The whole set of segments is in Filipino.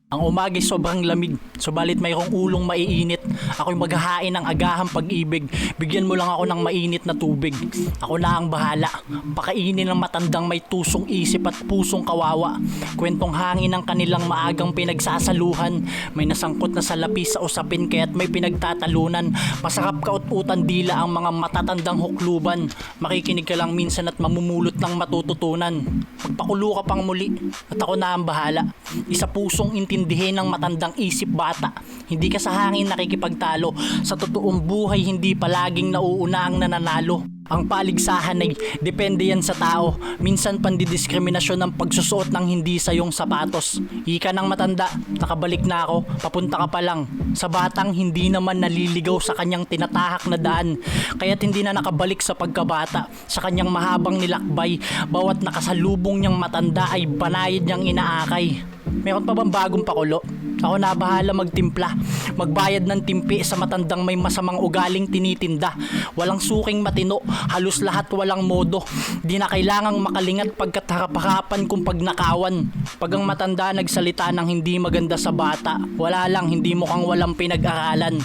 Ang umagay sobrang lamig, subalit mayroong ulong maiinit. Ako'y maghahain ng agahang pag-ibig. Bigyan mo lang ako ng mainit na tubig. Ako na ang bahala. Pakainin ng matandang may tusong isip at pusong kawawa. Kwentong hangin ng kanilang maagang pinagsasaluhan. May nasangkot na salapi sa usapin kaya't may pinagtatalunan. Masarap kaut-utan dila ang mga matatandang hukluban. Makikinig ka lang minsan at mamumulot ng matututunan. Magpakulo ka pang muli at ako na ang bahala. Isa pusong intindihin ng matandang isip bata. Hindi ka sa hangin nakikipagtalo. Sa totoong buhay hindi palaging nauuna ang nananalo. Ang paligsahan ay depende yan sa tao. Minsan pandidiskriminasyon ang pagsusuot ng hindi sayong sapatos. Ika ng matanda, nakabalik na ako, papunta ka pa lang. Sa batang hindi naman naliligaw sa kanyang tinatahak na daan. Kaya't hindi na nakabalik sa pagkabata. Sa kanyang mahabang nilakbay, bawat nakasalubong niyang matanda ay banayad niyang inaakay. Meron pa bang bagong pakulo? Ako na bahala magtimpla. Magbayad ng timpi sa matandang may masamang ugaling tinitinda. Walang suking matino, halos lahat walang modo. Di na kailangang makalingat pagkat harap-harapan kung pagnakawan. Pag ang matanda nagsalita ng hindi maganda sa bata, wala lang, hindi mukhang walang pinag-aralan.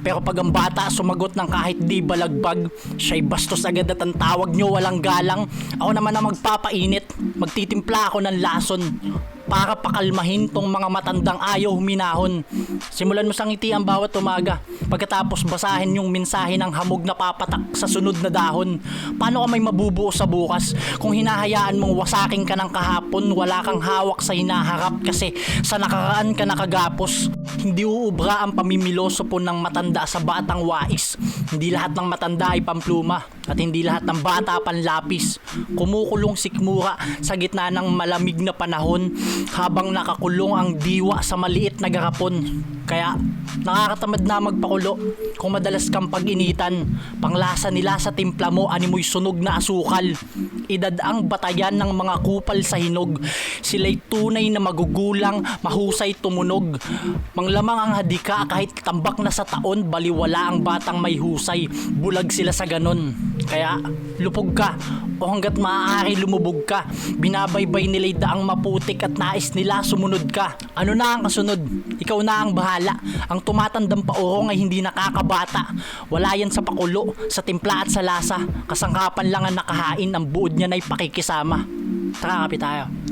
Pero pag ang bata sumagot ng kahit di balagbag, siya'y bastos agad at ang tawag nyo walang galang. Ako naman ang magpapainit, magtitimpla ako ng lason para pakalmahin tong mga matandang ayaw huminahon. Simulan mo sa ngiti ang bawat umaga. Pagkatapos basahin yung mensahe ng hamog na papatak sa sunod na dahon. Paano ka may mabubuo sa bukas kung hinahayaan mong wasaking ka ng kahapon? Wala kang hawak sa hinaharap kasi sa nakaraan ka nakagapos. Hindi uubra ang pamimiloso po ng matanda sa batang wais. Hindi lahat ng matanda ay pampluma at hindi lahat ng bata panlapis. Kumukulong sikmura sa gitna ng malamig na panahon habang nakakulong ang diwa sa maliit na garapon. Kaya nakakatamad na magpakulo kung madalas kang pag-initan. Panglasa nila sa timpla mo animoy sunog na asukal. Edad ang batayan ng mga kupal sa hinog. Sila'y tunay na magugulang, mahusay tumunog. Manglamang ang hadika kahit tambak na sa taon, baliwala ang batang may husay. Bulag sila sa ganon. Kaya lupog ka o hanggat maaari lumubog ka. Binabaybay nila'y daang maputik at nais nila sumunod ka. Ano na ang kasunod? Ikaw na ang bahala. Ang tumatandang paurong ay hindi nakakabata. Wala yan sa pakulo, sa timpla at sa lasa. Kasangkapan lang ang nakahain, ang buod niya na'y pakikisama. Tara, kapit tayo.